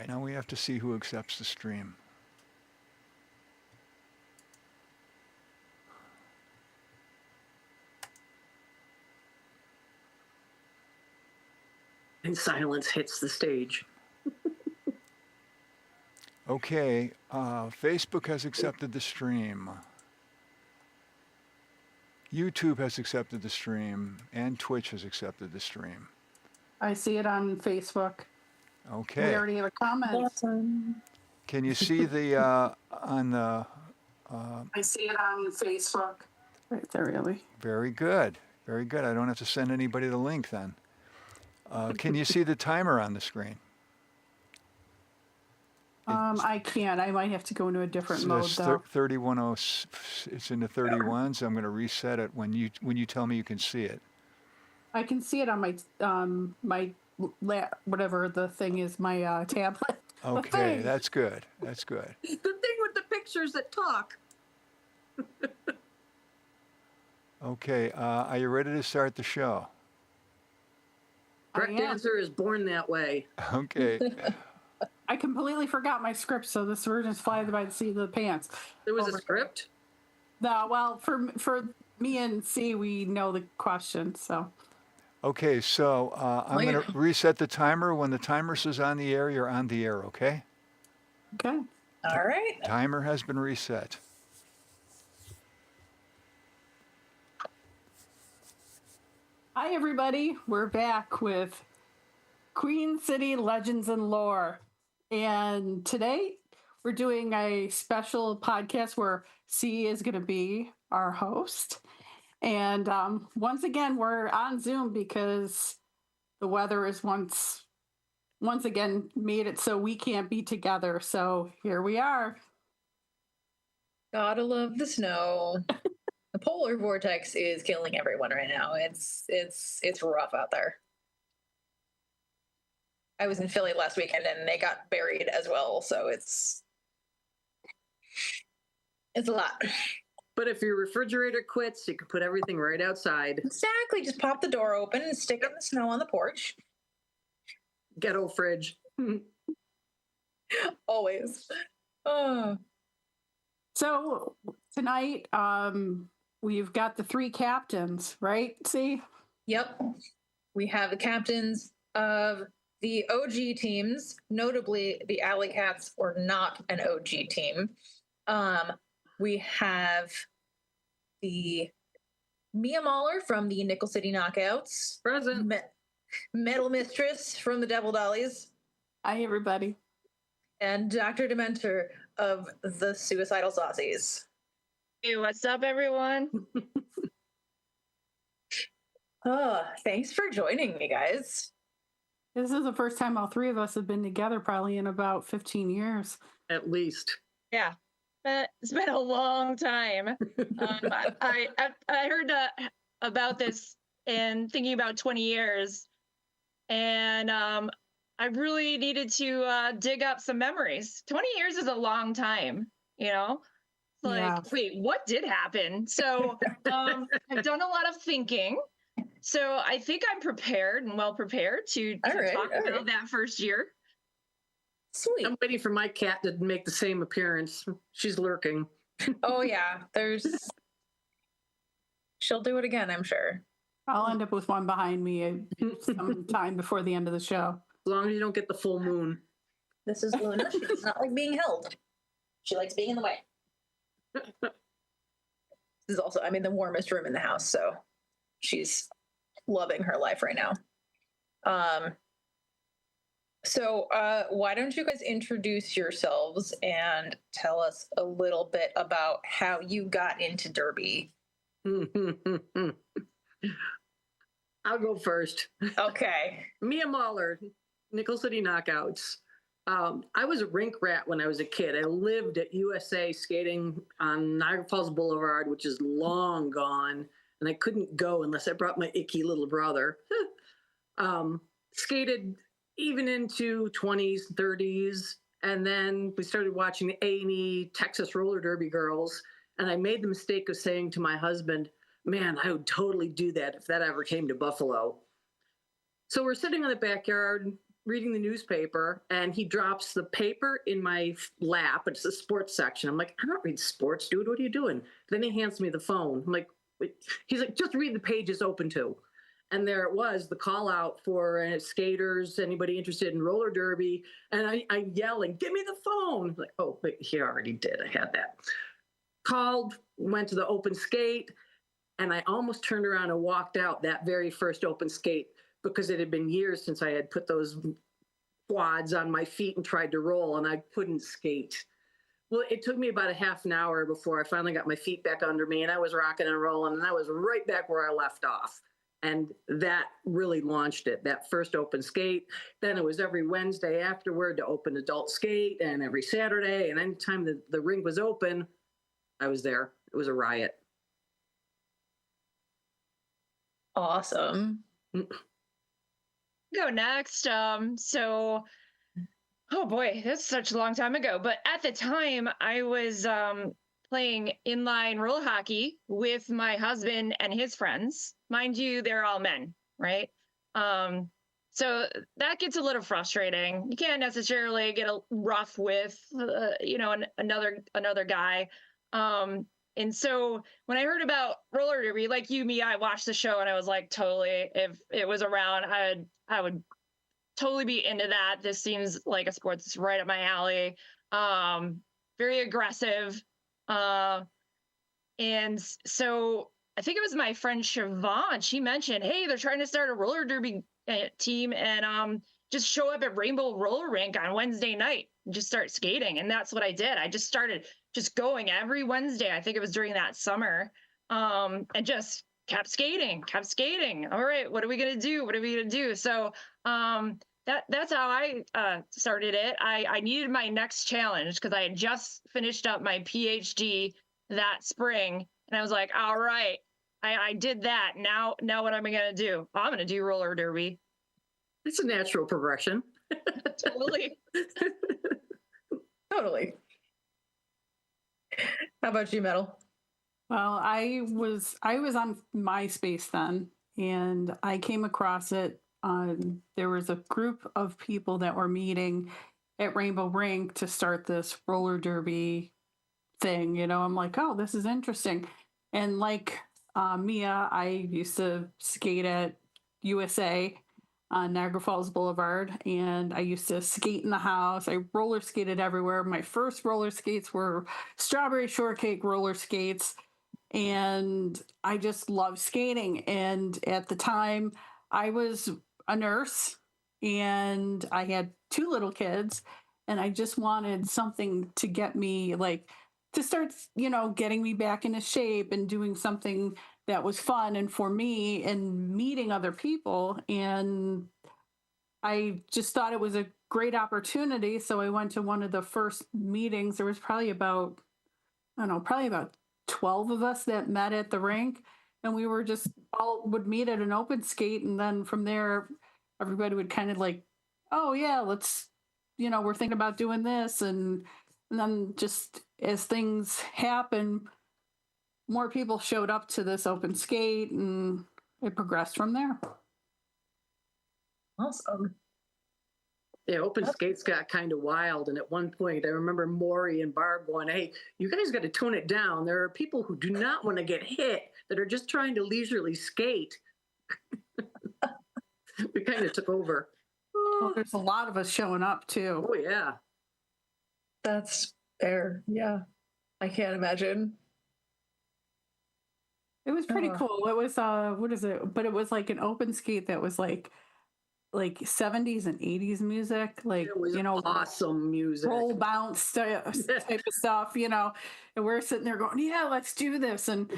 right, now we have to see who accepts the stream. And silence hits the stage. Okay, Facebook has accepted the stream. YouTube has accepted the stream, and Twitch has accepted the stream. I see it on Facebook. Okay. We already have a comment. Awesome. Can you see the on the? I see it on Facebook. Right there, really. Very good, very good. I don't have to send anybody the link then. Can you see the timer on the screen? I can't. I might have to go into a different So mode that's though. 31. It's into 31. So I'm going to reset it when you tell me you can see it. I can see it on my whatever the thing is, my tablet. Okay, that's good. That's good. The thing with the pictures that talk. Okay, are you ready to start the show? Correct answer is born that way. Okay. I completely forgot my script, so this version is fly by the seat of the pants. There was a script? No, well, for me and C, we know the question, so. Okay, so I'm going to reset the timer. When the timer says on the air, you're on the air, okay? Okay. All right. Timer has been reset. Hi, everybody. We're back with Queen City Legends and Lore. And today we're doing a special podcast where C is going to be our host. And once again, we're on Zoom because the weather is once again made it so we can't be together. So here we are. Gotta love the snow. The polar vortex is killing everyone right now. It's rough out there. I was in Philly last weekend and they got buried as well, so it's a lot. But if your refrigerator quits, you can put everything right outside. Exactly. Just pop the door open and stick it in the snow on the porch. Ghetto fridge. Always. Oh. So tonight, we've got the three captains, right? See? Yep. We have the captains of the OG teams. Notably, the Alley Cats were not an OG team. We have the Mia Mauler from the Nickel City Knockouts. Present. Metal Mistress from the Devil Dollies. Hi, everybody. And Dr. Dementer of the Suicidal Saucies. Hey, what's up, everyone? Thanks for joining me, guys. This is the first time all three of us have been together probably in about 15 years. At least. Yeah, it's been a long time. I heard about this and thinking about 20 years, and I really needed to dig up some memories. 20 years is a long time, you know? It's like, Yeah. Wait, what did happen? So I've done a lot of thinking. So I think I'm prepared and well prepared to talk about that first year. Sweet. I'm waiting for my cat to make the same appearance. She's lurking. Oh, yeah. She'll do it again, I'm sure. I'll end up with one behind me sometime before the end of the show. As long as you don't get the full moon. This is Luna. She does not like being held. She likes being in the way. This is also, the warmest room in the house, so she's loving her life right now. So why don't you guys introduce yourselves and tell us a little bit about how you got into Derby? I'll go first. Okay. Mia Mauler, Nickel City Knockouts. I was a rink rat when I was a kid. I lived at USA skating on Niagara Falls Boulevard, which is long gone, and I couldn't go unless I brought my icky little brother. Skated even into 20s, 30s, and then we started watching the A&E Texas Roller Derby girls, and I made the mistake of saying to my husband, man, I would totally do that if that ever came to Buffalo. So we're sitting in the backyard reading the newspaper, and he drops the paper in my lap. It's the sports section. I'm like, I don't read sports, dude. What are you doing? Then he hands me the phone. I'm like, wait. He's like, just read the page it's open to. And there it was, the call out for skaters, anybody interested in roller derby. And I yelling, give me the phone. I'm like, oh, wait, he already did. I had that. Called, went to the open skate, and I almost turned around and walked out that very first open skate because it had been years since I had put those quads on my feet and tried to roll, and I couldn't skate. Well, it took me about a half an hour before I finally got my feet back under me, and I was rocking and rolling, and I was right back where I left off. And that really launched it, that first open skate. Then it was every Wednesday afterward to open adult skate, and every Saturday, and anytime the rink was open, I was there. It was a riot. Awesome. Go next. So, oh boy, that's such a long time ago. But at the time, I was playing inline roller hockey with my husband and his friends. Mind you, they're all men, right? So that gets a little frustrating. You can't necessarily get a rough with, another guy. And so when I heard about roller derby, like you, me, I watched the show and I was like, totally, if it was around, I would totally be into that. This seems like a sport that's right up my alley. Very aggressive. And so I think it was my friend Siobhan. She mentioned, hey, they're trying to start a roller derby team, and just show up at Rainbow Roller Rink on Wednesday night and just start skating. And that's what I did. I just started just going every Wednesday. I think it was during that summer, and just kept skating. All right, what are we gonna do? So that's how I started it. I needed my next challenge because I had just finished up my PhD that spring, and I was like, all right, I did that. Now what am I gonna do? I'm gonna do roller derby. It's a natural progression. Totally. Totally. How about you, Metal? Well, I was on MySpace then, and I came across it. There was a group of people that were meeting at Rainbow Rink to start this roller derby thing. I'm like, oh, this is interesting. And like Mia, I used to skate at USA on Niagara Falls Boulevard, and I used to skate in the house. I roller skated everywhere. My first roller skates were strawberry shortcake roller skates, and I just loved skating. And at the time, I was a nurse, and I had 2 little kids, and I just wanted something to get me to start, getting me back into shape and doing something that was fun and for me and meeting other people. And I just thought it was a great opportunity. So I went to one of the first meetings. There was probably about 12 of us that met at the rink. And we were just all would meet at an open skate. And then from there, everybody would kind of oh yeah, let's, we're thinking about doing this. And then just as things happen, more people showed up to this open skate, and it progressed from there. Awesome. Yeah, open skates got kind of wild. And at one point, I remember Maury and Barb going, hey, you guys got to tone it down. There are people who do not want to get hit that are just trying to leisurely skate. We kind of took over. Well, there's a lot of us showing up, too. Oh, yeah. That's fair. Yeah. I can't imagine. It was pretty cool. It was, what is it? But it was like an open skate that was like 70s and 80s music, It was awesome music. roll bounce type of stuff, and we're sitting there going, yeah, let's do this. And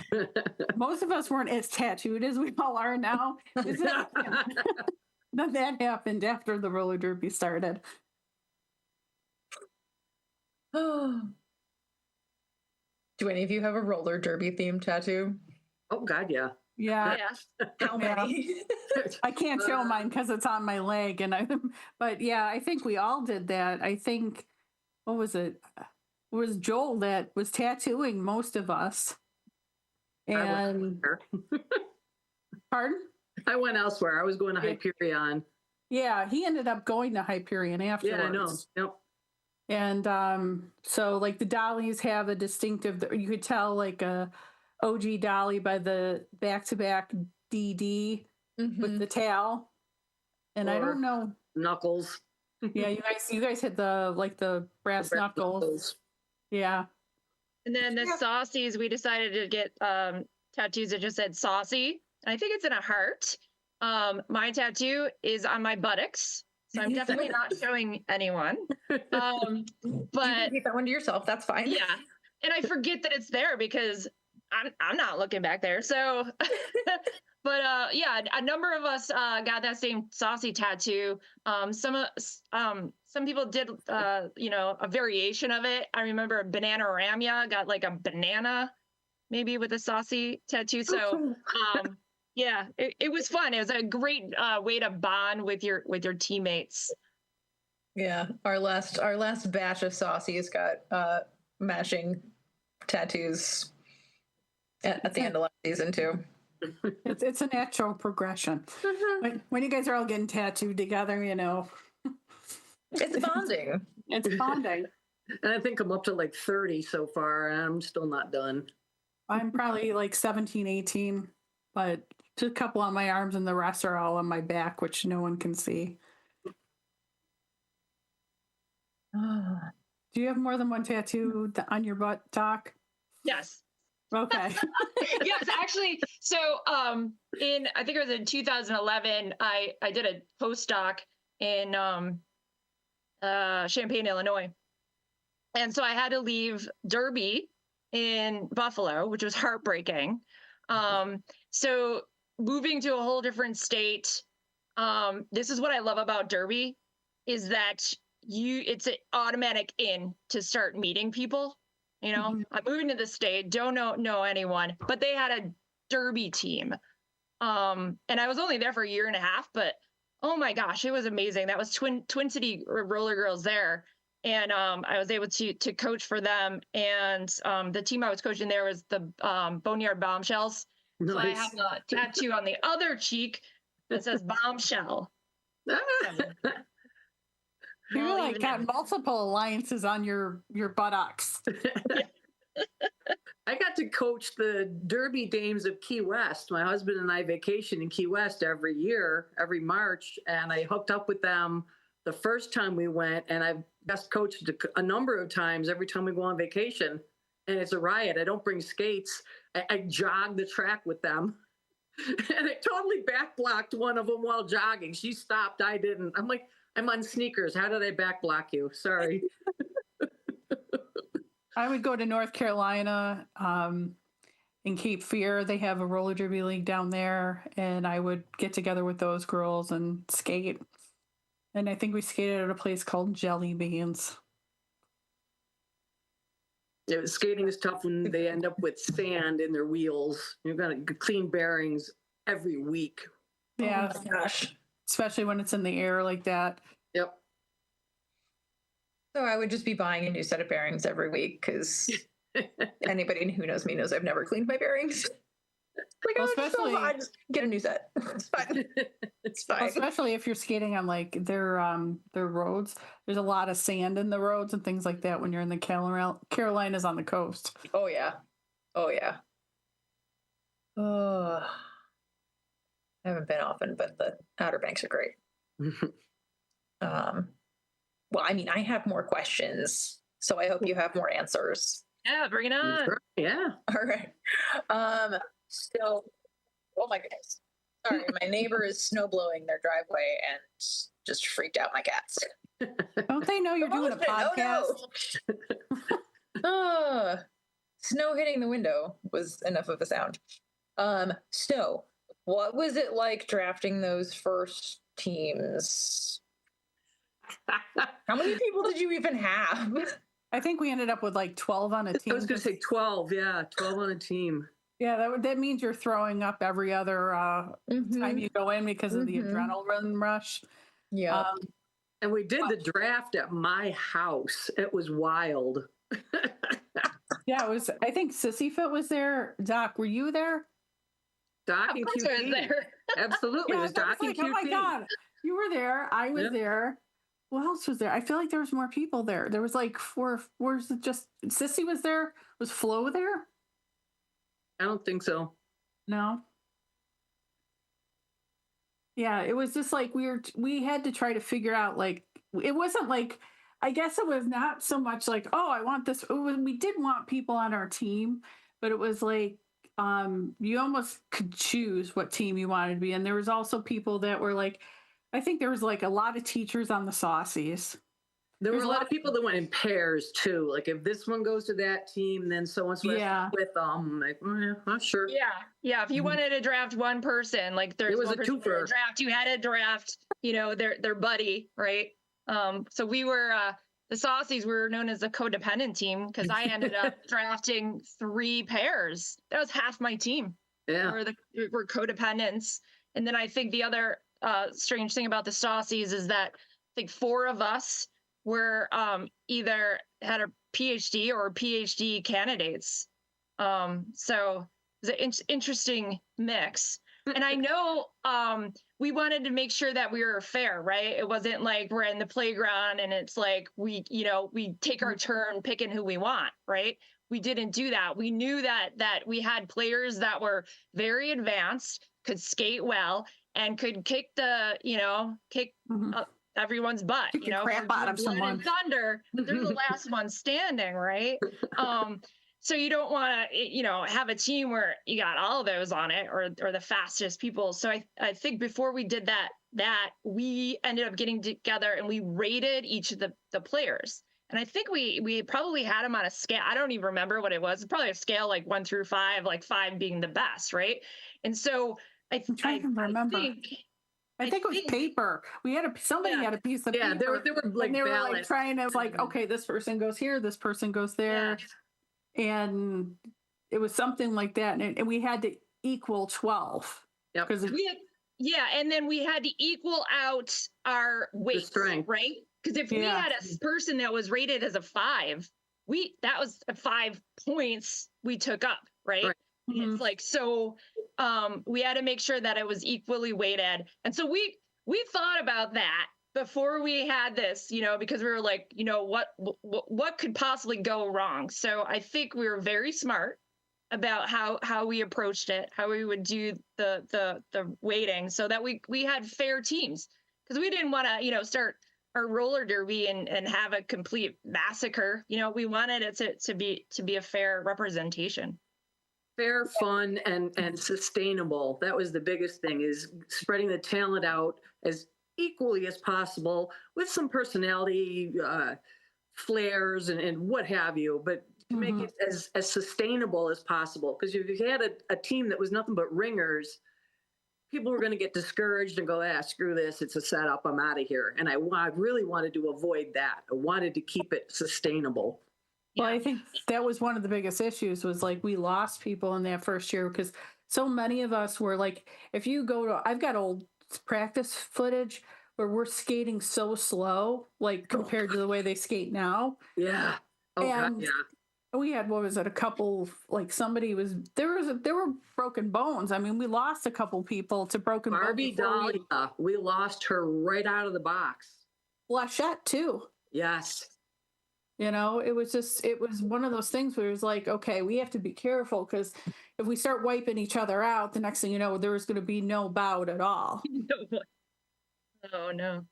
most of us weren't as tattooed as we all are now. Then that happened after the roller derby started. Do any of you have a roller derby themed tattoo? Oh, God, yeah. Yeah. How many? I can't show mine because it's on my leg, but yeah, I think we all did that. I think, what was it? It was Joel that was tattooing most of us. And pardon? I went elsewhere. I was going to Hyperion. Yeah, he ended up going to Hyperion afterwards. Yeah, I know. Yep. And so like the dollies have a distinctive, you could tell like a OG dolly by the back-to-back DD with the tail. And I Or don't know. Knuckles. Yeah, you guys hit the brass knuckles. Yeah. And then the saucies, we decided to get tattoos that just said saucy. I think it's in a heart. My tattoo is on my buttocks, so I'm definitely not showing anyone. You But can keep that one to yourself. That's fine. yeah, and I forget that it's there because I'm not looking back there. So, but yeah, a number of us got that same saucy tattoo. Some people did a variation of it. I remember Banana Ramya got like a banana, maybe with a saucy tattoo. So yeah, it was fun. It was a great way to bond with your teammates. Yeah, our last batch of saucies got matching tattoos at the end of last season too. It's a natural progression. When you guys are all getting tattooed together, It's bonding. it's bonding. And I think I'm up to like 30 so far, and I'm still not done. I'm probably like 17, 18, but just a couple on my arms and the rest are all on my back, which no one can see. Do you have more than one tattoo on your butt, Doc? Yes. Okay. Yes, actually. So I think it was in 2011, I did a postdoc in Champaign, Illinois. And so I had to leave Derby in Buffalo, which was heartbreaking. So moving to a whole different state, this is what I love about Derby, is that it's an automatic in to start meeting people. I'm moving to the state, don't know anyone, but they had a Derby team. And I was only there for a year and a half, but oh my gosh, it was amazing. That was Twin City Roller Girls there. And I was able to coach for them. And the team I was coaching there was the Boneyard Bombshells. Nice. So I have a tattoo on the other cheek that says Bombshell. You like got multiple alliances on your buttocks. I got to coach the Derby Dames of Key West. My husband and I vacation in Key West every year, every March, and I hooked up with them the first time we went, and I've just coached a number of times every time we go on vacation, and it's a riot. I don't bring skates. I jog the track with them, and I totally back blocked one of them while jogging. She stopped, I didn't. I'm like, I'm on sneakers. How did I back block you? Sorry. I would go to North Carolina in Cape Fear. They have a roller derby league down there, and I would get together with those girls and skate. And I think we skated at a place called Jelly Beans. Yeah, skating is tough when they end up with sand in their wheels. You've got to clean bearings every week. Yeah, Oh my gosh. especially when it's in the air like that. Yep. So I would just be buying a new set of bearings every week because anybody who knows me knows I've never cleaned my bearings. Like, Well, I just get a new set. It's fine. It's fine. Well, especially if you're skating on like their roads. There's a lot of sand in the roads and things like that when you're in the Carolinas on the coast. Oh yeah. Oh yeah. Oh, I haven't been often, but the Outer Banks are great. Well, I mean, I have more questions, so I hope you have more answers. Yeah, bring it on. Yeah. All right. So, oh my goodness. Sorry, my neighbor is snow blowing their driveway and just freaked out my cats. Don't they know you're doing a podcast? Oh, snow hitting the window was enough of a sound. So what was it like drafting those first teams? How many people did you even have? I think we ended up with like 12 on a team. I was going to say 12. Yeah, 12 on a team. Yeah, that means you're throwing up every other time you go in because of the adrenaline rush. Yeah. And we did the draft at my house. It was wild. Yeah, it was. I think Sissyfoot was there. Doc, were you there? Doc Of and course I was QT. there. Absolutely. Yeah, It was I Doc was and like, QT. oh my god! You were there. I was Yep. there. Who else was there? I feel like there was more people there. There was like four. Where's it? Just Sissy was there. Was Flo there? I don't think so. No. Yeah, it was just like we had to try to figure out, like, it wasn't like, I guess it was not so much like, oh, I want this. We did want people on our team, but it was like you almost could choose what team you wanted to be. And there was also people that were like, I think there was like a lot of teachers on the Saucies. There were There's a lot of people that went in pairs too. Like if this one goes to that team, then so and so Yeah. with them. Like, yeah, I'm sure. Yeah. If you Mhm. wanted to draft one person, like there's It was one a person you wanted twofer. to draft, you had to draft, their buddy, right? So we were the Saucies were known as the codependent team because I ended up drafting 3 pairs. That was half my team. Yeah. Were codependents. And then I think the other strange thing about the Saucies is that I think 4 of us were either had a PhD or PhD candidates. So it was an interesting mix. And I know we wanted to make sure that we were fair, right? It wasn't like we're in the playground and it's like we take our turn picking who we want, right? We didn't do that. We knew that we had players that were very advanced, could skate well, and could kick Mhm. everyone's butt. Kick the crap out of Blood someone. and Thunder, they're the last one standing, right? So you don't want to, have a team where you got all of those on it or the fastest people. So I think before we did that we ended up getting together and we rated each of the players. And I think we probably had them on a scale. I don't even remember what it was. It's probably a scale like 1 through 5, like 5 being the best, right? And so I'm trying to remember. I think it was paper. We had somebody had a piece of Yeah, paper. they were like and they were like ballots. trying to like, okay, this person goes here, this person goes there. And it was something like that. And we had to equal 12. Yep. Because and then we had to equal out our weight, strength. right? Because if we had a person that was rated as a 5, that was 5 points we took up, right? Mhm. It's like, so we had to make sure that it was equally weighted. And so we thought about that before we had this, because we were like, what could possibly go wrong? So I think we were very smart about how we approached it, how we would do the weighting so that we had fair teams, because we didn't want to, start our roller derby and have a complete massacre. We wanted it to be a fair representation. Fair, fun, and sustainable. That was the biggest thing, is spreading the talent out as equally as possible with some personality flares and what have you, but to make it as sustainable as possible. Because if you had a team that was nothing but ringers, people were going to get discouraged and go, screw this, it's a setup, I'm out of here. And I really wanted to avoid that. I wanted to keep it sustainable. Well, I think that was one of the biggest issues, was like we lost people in that first year because so many of us were like, if you go to, I've got old practice footage where we're skating so slow, like compared to the way they skate now. Yeah. Oh, and God, yeah. We had, what was it, a couple, like somebody there were broken bones. I mean, we lost a couple people to broken Barbie bones. Dahlia, we lost her right out of the box. Flechette too. Yes. It was one of those things where it was like, okay, we have to be careful, because if we start wiping each other out, the next thing you know, there was going to be no bout at all. Oh, no.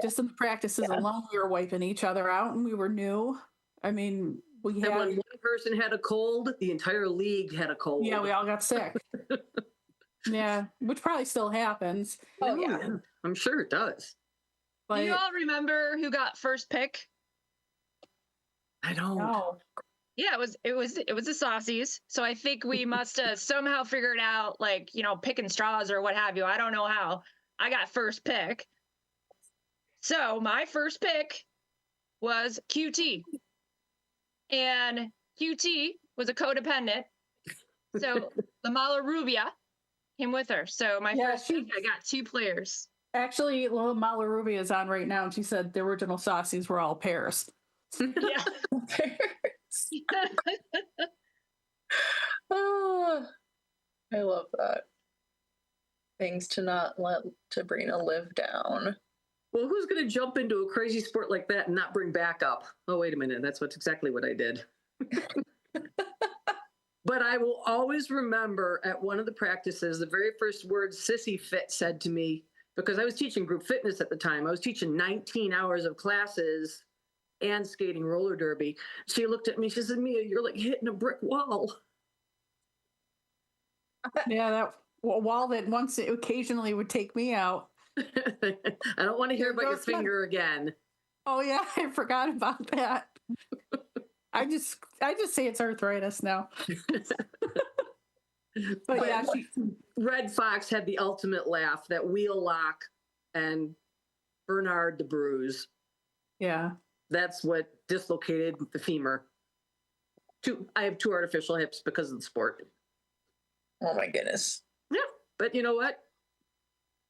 Just in the practices alone, we were wiping each other out, and we were new. I mean, And when one person had a cold, the entire league had a cold. Yeah, we all got sick. Yeah, which probably still happens. Oh, yeah. I'm sure it does. But Do you all remember who got first pick? I don't. no. Yeah, it was the Saucies. So I think we must have somehow figured out, like, picking straws or what have you. I don't know how. I got first pick. So my first pick was QT. And QT was a codependent. So the Mauler Rubia came with her. So my first pick, I got 2 players. Actually, little Mauler Ruby is on right now, and she said the original Saucies were all pairs. Yeah. Oh, I love that. Things to not let Sabrina live down. Well, who's going to jump into a crazy sport like that and not bring backup? Oh, wait a minute. That's exactly what I did. But I will always remember at one of the practices, the very first words Sissy Fit said to me, because I was teaching group fitness at the time. I was teaching 19 hours of classes and skating roller derby. She looked at me, she said, Mia, you're like hitting a brick wall. Yeah, that wall that once occasionally would take me out. I don't want to hear about your Goes my- finger again. Oh yeah, I forgot about that. I just say it's arthritis now. But yeah, Red Fox had the ultimate laugh, that wheel lock and Bernard the bruise. yeah. That's what dislocated the femur. I have 2 artificial hips because of the sport. Oh my goodness. Yeah, but you know what?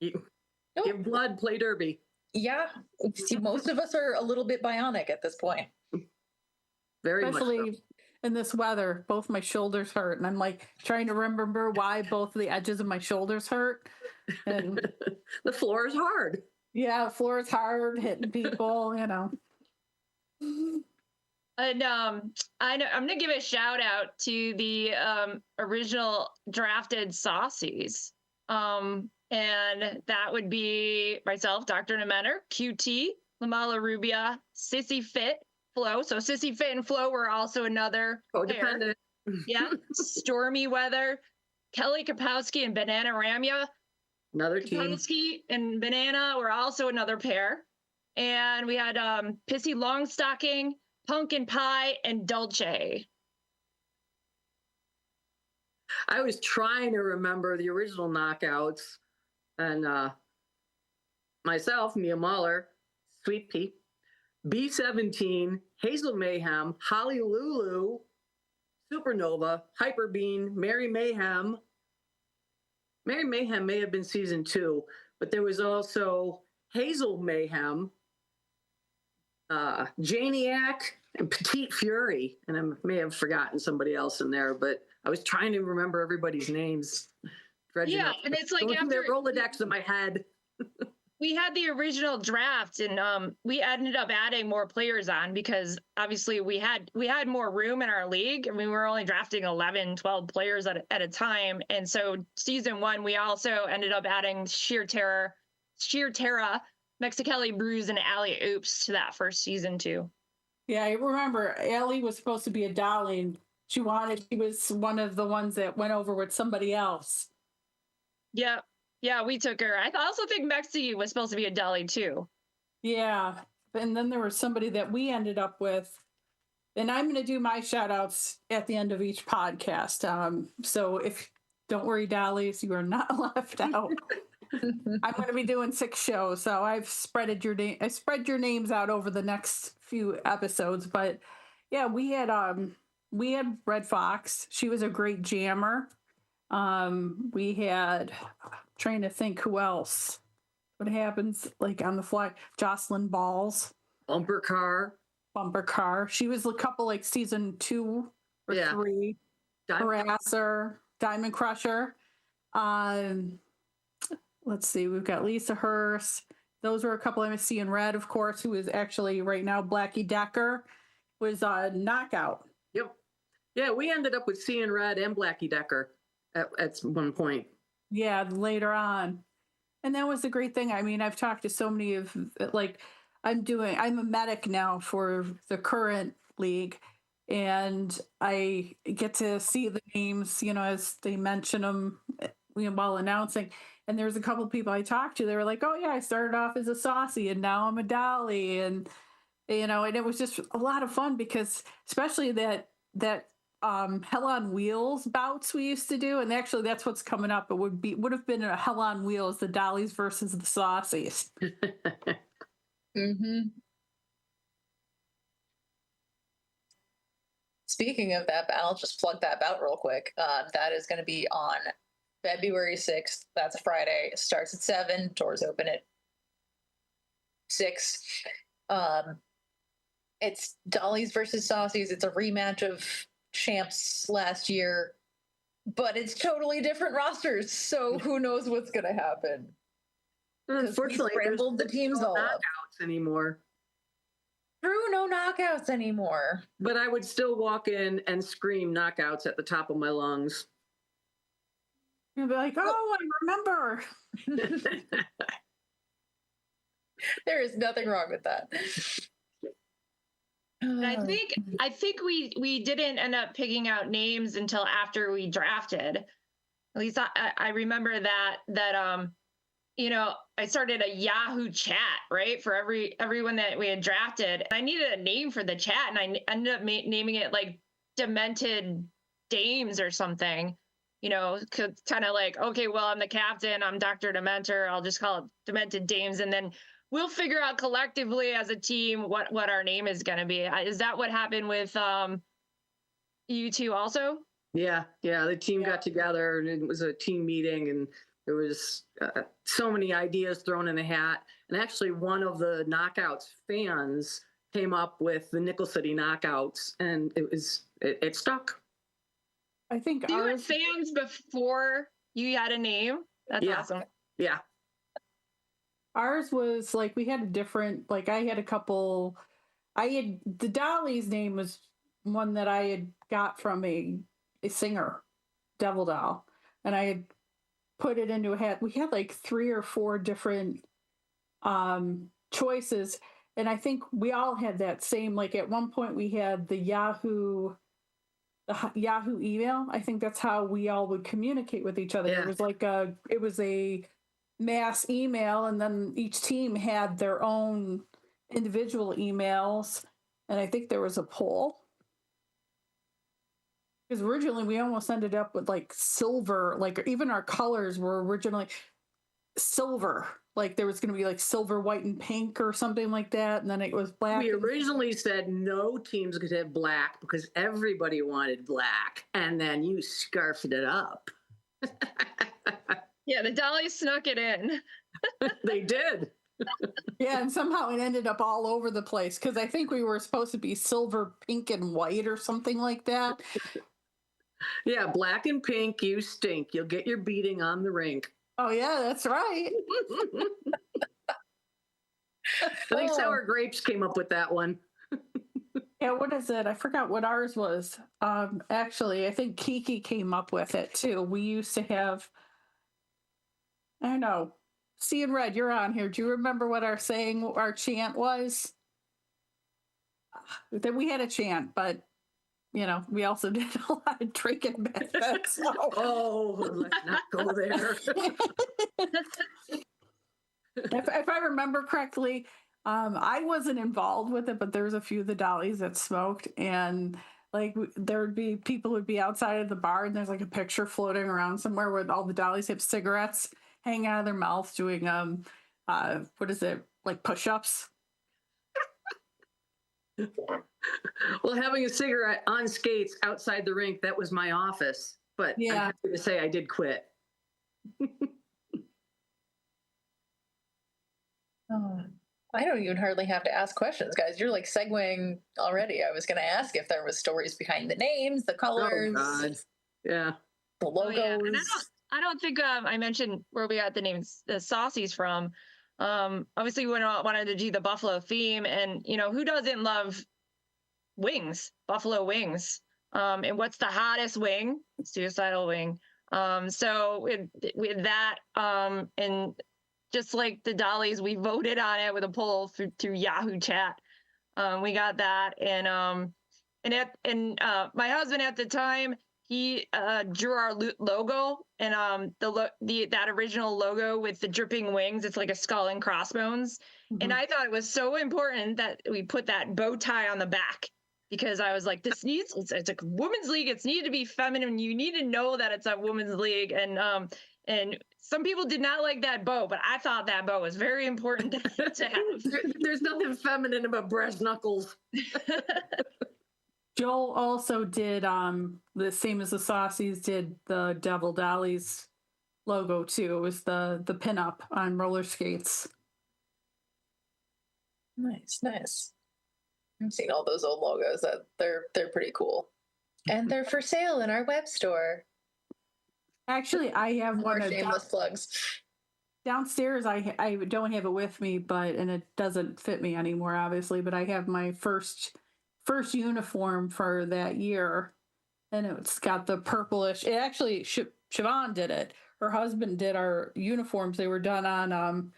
Give blood, play derby. Yeah. See, most of us are a little bit bionic at this point. Very Especially much so. in this weather, both my shoulders hurt, and I'm like trying to remember why both of the edges of my shoulders hurt. And The floor is hard. yeah, the floor is hard, hitting people, you know. And I'm gonna give a shout out to the original drafted Saucies. And that would be myself, Dr. Dementer, QT, Lamala Rubia, Sissy Fit, Flo. So Sissy Fit and Flo were also another pair. Codependent. Yeah. Stormy Weather, Kelly Kapowski and Banana Ramya. Another team. Kapowski and Banana were also another pair. And we had Pissy Longstocking, Pumpkin Pie, and Dulce. I was trying to remember the original knockouts, and myself, Mia Mauler, Sweet Pea, B17, Hazel Mayhem, Holly Lulu, Supernova, Hyper Bean, Mary Mayhem. Mary Mayhem may have been season 2, but there was also Hazel Mayhem, Janiac, and Petite Fury. And I may have forgotten somebody else in there, but I was trying to remember everybody's names. Yeah, and it's like going through after their Rolodex in my head. we had the original draft, and we ended up adding more players on because obviously we had more room in our league. I mean, we were only drafting 11, 12 players at a time, and so season 1 we also ended up adding Sheer Terra, Mexicali Bruise, and Allie Oops to that first season too. Yeah, I remember Allie was supposed to be a dolly, and she was one of the ones that went over with somebody else. Yeah, we took her. I also think Mexi was supposed to be a dolly too. Yeah, and then there was somebody that we ended up with, and I'm going to do my shout outs at the end of each podcast. So don't worry, dollies, you are not left out. I'm going to be doing 6 shows, so I've spread your names out over the next few episodes. But yeah, we had Red Fox. She was a great jammer. We had, trying to think who else. What happens like on the fly? Jocelyn Balls. Bumper car. She was a couple like season 2 or 3. Harasser, Diamond Crusher. Let's see, we've got Lisa Hurst. Those were a couple I'm seeing. Red, of course, who is actually right now Blackie Decker, was a knockout. Yep. Yeah, we ended up with Seeing Red and Blackie Decker at one point. Yeah, later on. And that was the great thing. I mean, I've talked to so many of, like, I'm a medic now for the current league, and I get to see the names, as they mention them while announcing. And there's a couple of people I talked to, they were like, oh yeah, I started off as a saucy and now I'm a dolly. And, and it was just a lot of fun because especially that Hell on Wheels bouts we used to do. And actually that's what's coming up. It would have been a Hell on Wheels, the dollies versus the saucies. Mm-hmm. Speaking of that, I'll just plug that bout real quick. That is going to be on February 6th. That's a Friday. It starts at 7. Doors open at 6. It's Dollies versus Saucies. It's a rematch of champs last year. but it's totally different rosters. So who knows what's going to happen? 'Cause we Unfortunately, scrambled the teams no all up. knockouts anymore. True, no knockouts anymore. But I would still walk in and scream knockouts at the top of my lungs. You'll be like, oh, I remember. There is nothing wrong with that. And I think we didn't end up picking out names until after we drafted. At least I remember that you know, I started a Yahoo chat, right, for everyone that we had drafted. And I needed a name for the chat, and I ended up naming it like Demented Dames or something. You know, kind of like, okay, well, I'm the captain, I'm Dr. Dementer, I'll just call it Demented Dames, and then we'll figure out collectively as a team what our name is going to be. Is that what happened with you two also? Yeah, the team got together, and it was a team meeting, and there was so many ideas thrown in a hat. And actually, one of the Knockouts fans came up with the Nickel City Knockouts, and it stuck. I think You had ours, fans before you had a name? That's Yeah. awesome. Yeah. ours was like we had a different, like I had a couple. The Dolly's name was one that I had got from a singer, Devil Doll, and I had put it into a hat. We had like 3 or 4 different choices, and I think we all had that same. Like at one point, we had the Yahoo email. I think that's how we all would communicate with each other. Yeah. It was like a mass email, and then each team had their own individual emails, and I think there was a poll. Because originally we almost ended up with like silver, like even our colors were originally silver. Like there was going to be like silver, white, and pink or something like that. And then it was black. We originally said no teams could have black because everybody wanted black, and then you scarfed it up. Yeah, the Dollies snuck it in. They did. Yeah, and somehow it ended up all over the place because I think we were supposed to be silver, pink, and white or something like that. Yeah, black and pink, you stink. You'll get your beating on the rink. Oh, yeah, that's right. I think Sour Grapes came up with that one. Yeah, what is it? I forgot what ours was. Actually, I think Kiki came up with it too. We used to have, I don't know. See and Red, you're on here. Do you remember what our chant was? That we had a chant, but you know, we also did a lot of drinking back then. So. Oh, let's not go there. if I remember correctly, I wasn't involved with it, but there was a few of the Dollies that smoked, and like there would be people would be outside of the bar, and there's like a picture floating around somewhere where all the Dollies have cigarettes hanging out of their mouths doing what is it, like push-ups. Well, having a cigarette on skates outside the rink, that was my office. But Yeah. I'm happy to say I did quit. Oh, I don't even hardly have to ask questions, guys. You're like segueing already. I was going to ask if there was stories behind the names, the colors, Oh, God. Yeah. the Oh, logos. yeah. And I don't think I mentioned where we got the names, the Saucies from. Obviously, we wanted to do the Buffalo theme, and you know who doesn't love wings, Buffalo wings. And what's the hottest wing? Suicidal wing. So with that, and just like the Dollies, we voted on it with a poll through Yahoo chat. We got that, and my husband at the time, he drew our logo, and that original logo with the dripping wings. It's like a skull and crossbones, and I thought it was so important that we put that bow tie on the back. Because I was like, it's a women's league. It's needed to be feminine. You need to know that it's a women's league. And some people did not like that bow, but I thought that bow was very important to have. There's nothing feminine about breast knuckles. Joel also did the same as the Saucies did the Devil Dollies logo too. It was the pinup on roller skates. Nice. I've seen all those old logos. That they're pretty cool, and they're for sale in our web store. Actually, I have More one shameless plugs. downstairs. I don't have it with me, and it doesn't fit me anymore, obviously. But I have my first uniform for that year, and it's got the purplish. It actually, Siobhan did it. Her husband did our uniforms. They were done on.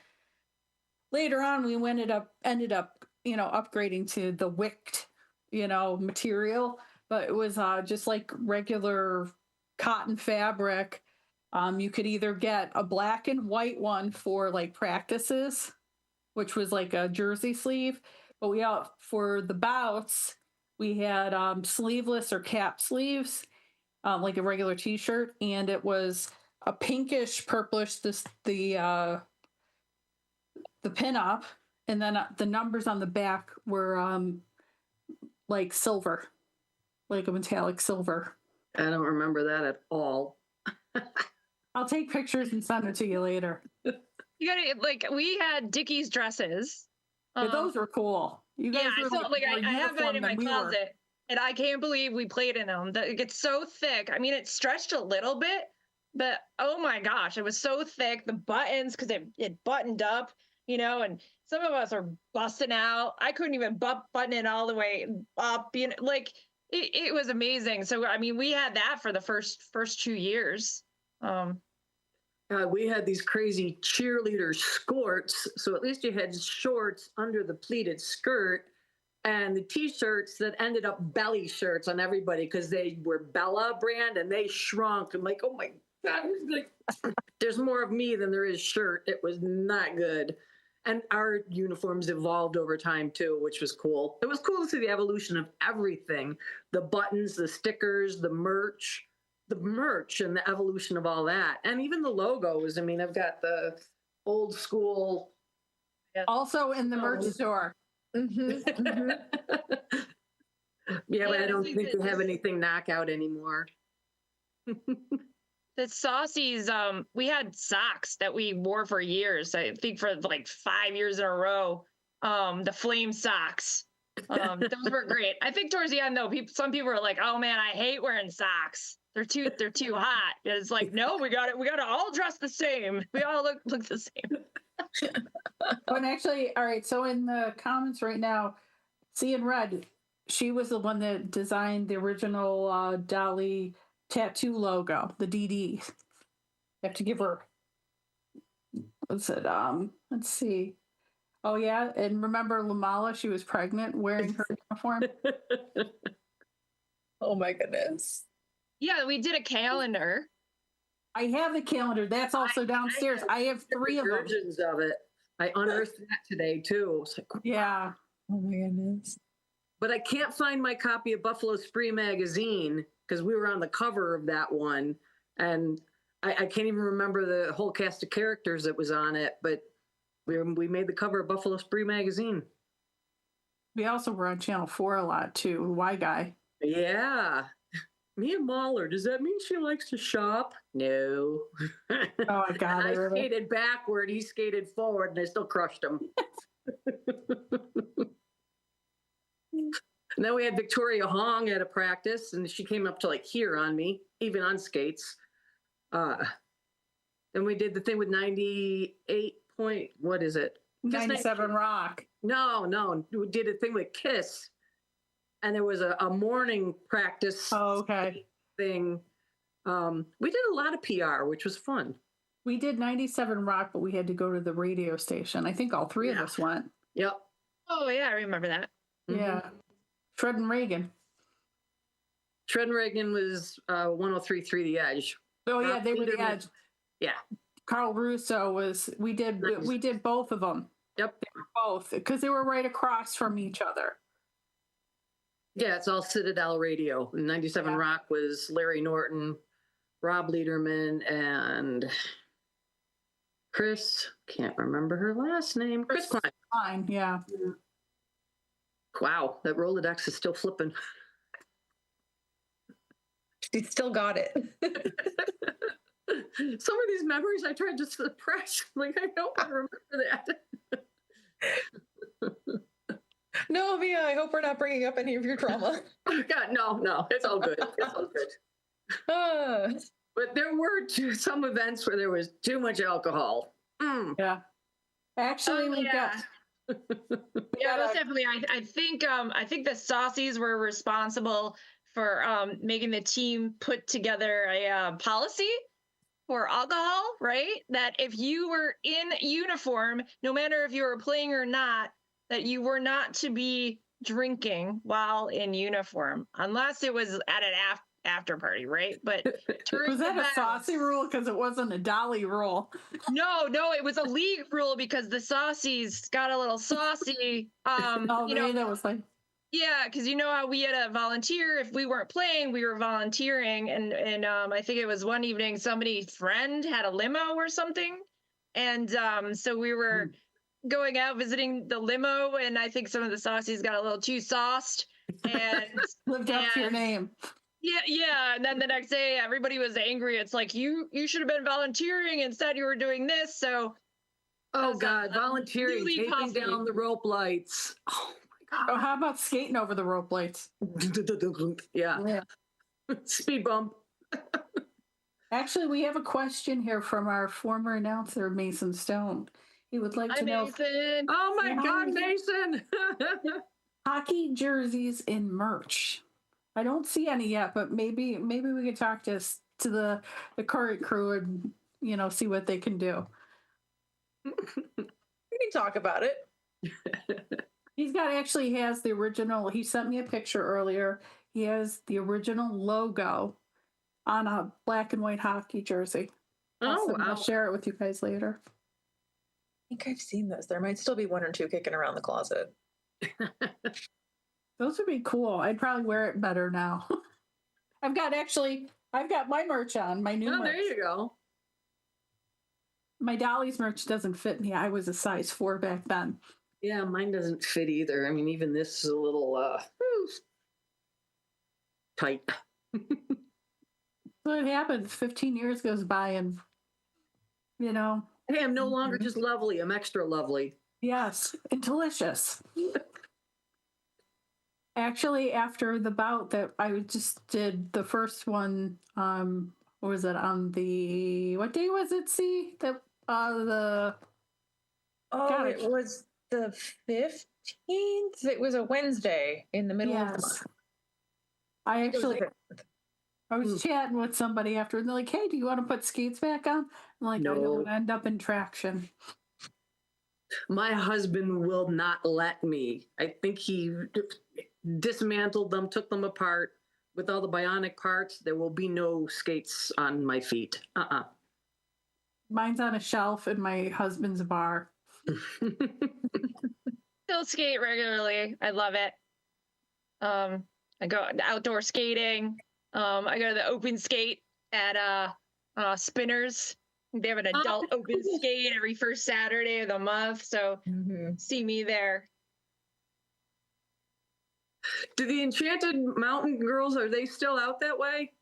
Later on, we ended up upgrading to the wicked material, but it was just like regular cotton fabric. You could either get a black and white one for like practices, which was like a jersey sleeve, but for the bouts we had sleeveless or cap sleeves, like a regular t-shirt, and it was a pinkish purplish the pin-up, and then the numbers on the back were like silver, like a metallic silver. I don't remember that at all. I'll take pictures and send it to you later. You gotta, like, we had Dickies dresses. But those were cool. You guys Yeah, were so, like, more I have that uniform in my than we were. closet, and I can't believe we played in them. It gets so thick. I mean, it stretched a little bit, but oh my gosh, it was so thick. The buttons, because it buttoned up, and some of us are busting out. I couldn't even button it all the way up. Like it was amazing. So I mean, we had that for the first 2 years. We had these crazy cheerleader skirts, so at least you had shorts under the pleated skirt, and the t-shirts that ended up belly shirts on everybody because they were Bella brand and they shrunk. I'm like, oh my God, there's more of me than there is shirt. It was not good. And our uniforms evolved over time too, which was cool. It was cool to see the evolution of everything, the buttons, the stickers, the merch and the evolution of all that. And even the logos. I mean, I've got the old school. Also in the merch store. Mm-hmm. Yeah, but I don't think we have anything knockout anymore. The Saucies, we had socks that we wore for years. I think for like 5 years in a row. The flame socks. Those were great. I think towards the end though, some people were like, "Oh man, I hate wearing socks. They're too hot." It's like, no, we got to all dress the same. We all look the same. But actually, all right. So in the comments right now, seeing Red, she was the one that designed the original Dolly tattoo logo, the DD. You have to give her. What's it? Let's see. Oh yeah, and remember Lamala? She was pregnant, wearing her uniform. Oh my goodness. Yeah, we did a calendar. I have the calendar. That's also downstairs. I have 3 of them. Versions of it. I unearthed that today too. It's like, Yeah. Oh my goodness. but I can't find my copy of Buffalo Spree magazine because we were on the cover of that one, and I can't even remember the whole cast of characters that was on it. But we made the cover of Buffalo Spree magazine. We also were on Channel 4 a lot too. Y Guy. Yeah. Me and Mauler, does that mean she likes to shop? No. Oh, I got it. I skated backward, he skated forward, and I still crushed him. And then we had Victoria Hong at a practice, and she came up to like here on me, even on skates. Then we did the thing with 98 point, what is it? 97 Rock. No, we did a thing with Kiss, and there was a morning practice thing. We did a lot of PR, which was fun. We did 97 Rock, but we had to go to the radio station. I think all 3 of us went. Yep. Oh yeah, I remember that. Yeah. Fred and Reagan. Shred and Reagan was 103.3 The Edge. Oh yeah, they were the Edge. Yeah. Carl Russo was. We did both of them. Yep. They were both because they were right across from each other. Yeah, it's all Citadel Radio. 97 Rock was Larry Norton, Rob Lederman, and Chris. Can't remember her last name. Chris Klein. Fine. Yeah. Wow, that Rolodex is still flipping. She still got it. Some of these memories I tried to suppress. Like, I don't want to remember that. No, Mia, I hope we're not bringing up any of your trauma. God, no, it's all good. It's all good. But there were some events where there was too much alcohol. Mm. Yeah. Actually, Oh, we yeah. got. Yeah, most definitely. I think the Saucies were responsible for making the team put together a policy for alcohol, right? That if you were in uniform, no matter if you were playing or not, that you were not to be drinking while in uniform, unless it was at an after party, right? But during Was that a events- saucy rule? Because it wasn't a dolly rule. No, it was a league rule because the Saucies got a little saucy. Oh, man, that was like. Yeah, because you know how we had a volunteer. If we weren't playing, we were volunteering, and I think it was one evening somebody's friend had a limo or something, and so we were going out visiting the limo, and I think some of the saucies got a little too sauced, and Lived up to your name. yeah, and then the next day everybody was angry. It's like you should have been volunteering, instead you were doing this. So Oh That's God, volunteering, really taping possible. down the rope lights. Oh Oh, how about skating over the rope lights? my God. Yeah. Yeah. Speed bump. Actually, we have a question here from our former announcer, Mason Stone. He would like hi, to know if Mason. Oh my Yeah. God, Mason. hockey jerseys in merch. I don't see any yet, but maybe we could talk to the current crew and see what they can do. We can talk about it. He has the original. He sent me a picture earlier. He has the original logo on a black and white hockey jersey. Oh, I'll wow. share it with you guys later. I think I've seen those. There might still be one or two kicking around the closet. Those would be cool. I'd probably wear it better now. I've got my merch on, my new Oh, merch. there you go. My Dolly's merch doesn't fit me. I was a size 4 back then. Yeah, mine doesn't fit either. I mean, even this is a little tight. So it happens. 15 years goes by and, Hey, I'm no longer just lovely. I'm extra lovely. yes, and delicious. Actually, after the bout that I just did the first one, what was it on what day was it? See the Oh, God, it was the 15th. It was a Wednesday in the middle of the yes. month. I was chatting with somebody after, and they're like, "Hey, do you want to put skates back on?" I'm like, "I don't No. want to end up in traction." My husband will not let me. I think he dismantled them, took them apart with all the bionic parts. There will be no skates on my feet. Mine's on a shelf in my husband's bar. Still skate regularly. I love it. I go outdoor skating. I go to the open skate at Spinners. They have an adult open skate every first Saturday of the month, so see me there. Do the Enchanted Mountain Girls, are they still out that way?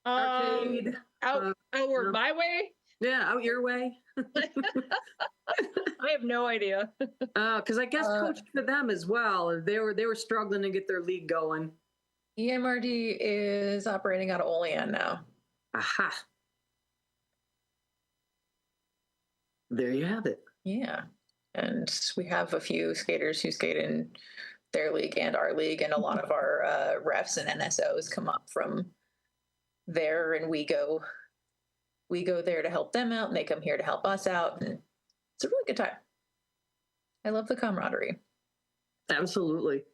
Arcade. Out no. my way? Yeah, out your way. I have no idea. Because I guess coaching for them as well. They were struggling to get their league going. EMRD is operating out of Olean now. Aha. There you have it. Yeah. And we have a few skaters who skate in their league and our league, and a lot of our refs and NSOs come up from there, and we go there to help them out, and they come here to help us out, and it's a really good time. I love the camaraderie. Absolutely.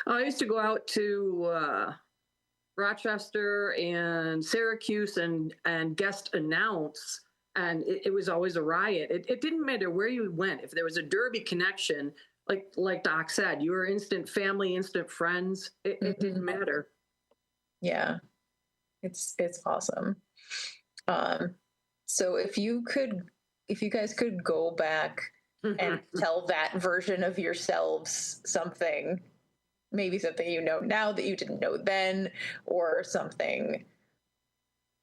I used to go out to Rochester and Syracuse and guest announce, and it was always a riot. It didn't matter where you went. If there was a derby connection, like Doc said, you were instant family, instant friends. It didn't matter. Yeah, it's awesome. So if you guys could go back and tell that version of yourselves something, maybe something you know now that you didn't know then, or something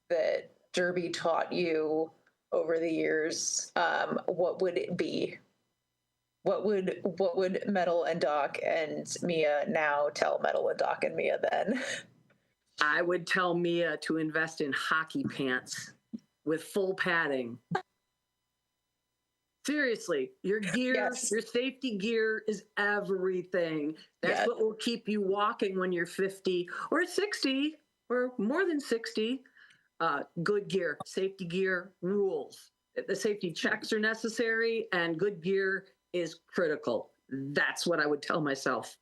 that Derby taught you over the years, what would it be? What would Metal and Doc and Mia now tell Metal and Doc and Mia then? I would tell Mia to invest in hockey pants with full padding. Seriously, your gear, Yes. your safety gear is everything. That's Yes. what will keep you walking when you're 50 or 60 or more than 60. Good gear, safety gear rules. The safety checks are necessary and good gear is critical. That's what I would tell myself.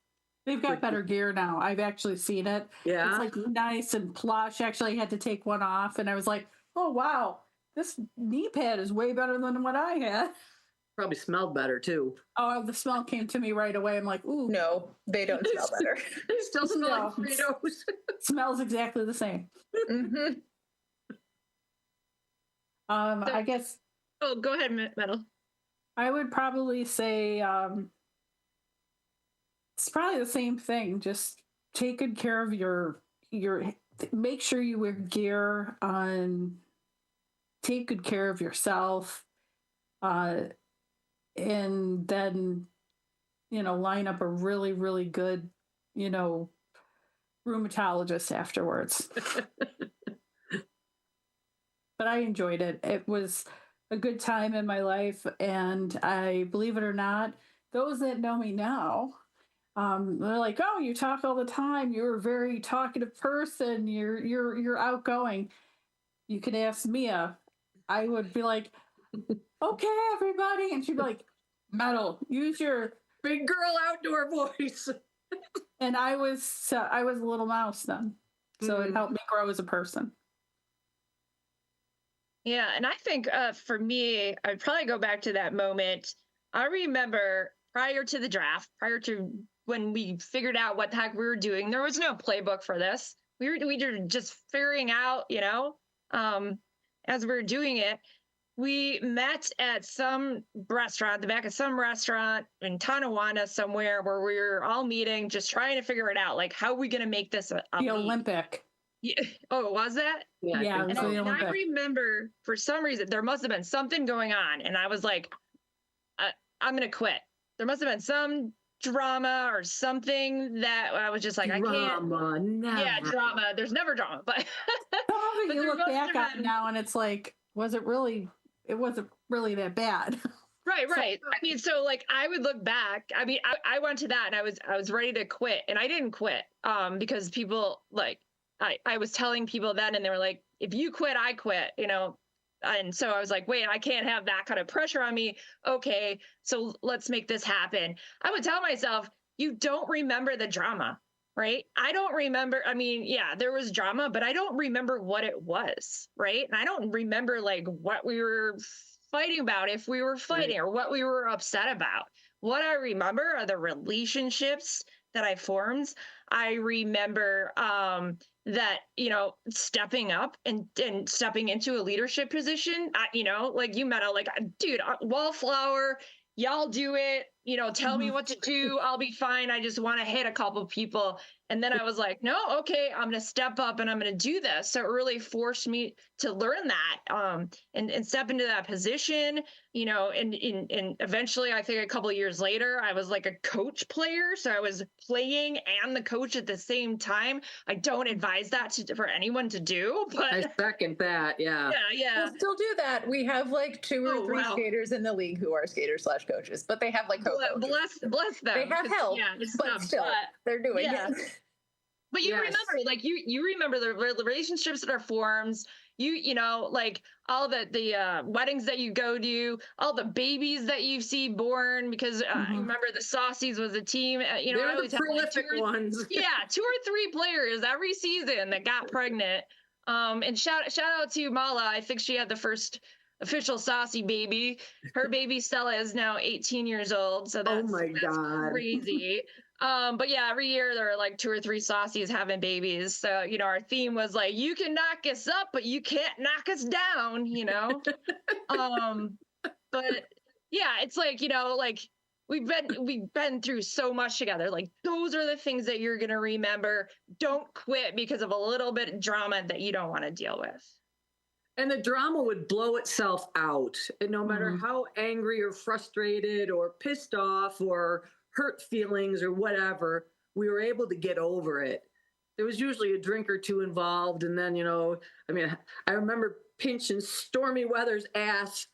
They've got better gear now. I've actually seen it. Yeah. It's like nice and plush. Actually, I had to take one off and I was like, oh, wow, this knee pad is way better than what I had. Probably smelled better too. Oh, the smell came to me right away. I'm like, ooh, No, they don't smell better. They still smell No. like Fritos. smells exactly the same. Hmm. I guess Oh, go ahead, Metal. I would probably say it's probably the same thing. Just take good care of your make sure you wear gear on. Take good care of yourself, and then line up a really really good rheumatologist afterwards. But I enjoyed it. It was a good time in my life, and I believe it or not, those that know me now, they're like, "Oh, you talk all the time. You're a very talkative person. You're outgoing." You could ask Mia. I would be like, "Okay, everybody," and she'd be like, "Metal, use your." Big girl outdoor voice. And I was a little mouse then, so it Mm. helped me grow as a person. Yeah, and I think for me, I'd probably go back to that moment. I remember prior to the draft, prior to when we figured out what the heck we were doing, there was no playbook for this. We were just figuring out, as we were doing it. We met at some restaurant, the back of some restaurant in Tonawanda somewhere, where we were all meeting, just trying to figure it out, like how are we going to make this a The meet? Olympic. Yeah. Oh, was that? Yeah, Yeah, I it think was so. the And I Olympic. remember for some reason there must have been something going on, and I was like, I'm gonna quit. There must have been some drama or something that I was just like, I can't. Drama, never. Yeah, drama. There's never drama, but Some of it but you there look must back have on been. now, and it's like, was it really? It wasn't really that bad. Right, right. I mean, so like I would look back. I mean, I went to that and I was ready to quit, and I didn't quit because people like I was telling people then, and they were like, if you quit, I quit, And so I was like, wait, I can't have that kind of pressure on me. Okay, so let's make this happen. I would tell myself, you don't remember the drama, right? I don't remember. I mean, yeah, there was drama, but I don't remember what it was, right? And I don't remember like what we were fighting about, if we were fighting, or what we were upset about. What I remember are the relationships that I formed. I remember that, stepping up and stepping into a leadership position, like you Meadow, like, dude, wallflower, y'all do it, tell me what to do. I'll be fine. I just want to hit a couple people. And then I was like, no, okay, I'm going to step up and I'm going to do this. So it really forced me to learn that and step into that position, and eventually, I think a couple of years later, I was like a coach player. So I was playing and the coach at the same time. I don't advise that for anyone to do, but I second that. Yeah. yeah. We'll still do that. We have like 2 or 3 wow. skaters in the league who are skaters/coaches, but they have like co-coaches. Bless them. They have help, Yeah, it's but tough, still, they're doing yeah. it. But you Yes. remember, like you remember the relationships that are formed. Like all the weddings that you go to, all the babies that you see born. Because I remember the Saucies was a team. I They're always the have like prolific ones. 2 or 3 players every season that got pregnant. And shout out to Mala. I think she had the first official Saucy baby. Her baby Stella is now 18 years old. So that's, my that's God. crazy. But yeah, every year there are like 2 or 3 Saucies having babies. So, our theme was like, you can knock us up, but you can't knock us down, but yeah, it's like, like we've been through so much together. Like those are the things that you're going to remember. Don't quit because of a little bit of drama that you don't want to deal with. And the drama would blow itself out. And no matter how angry or frustrated or pissed off or hurt feelings or whatever, we were able to get over it. there was usually a drink or two involved. And then, I mean, I remember pinching Stormy Weather's ass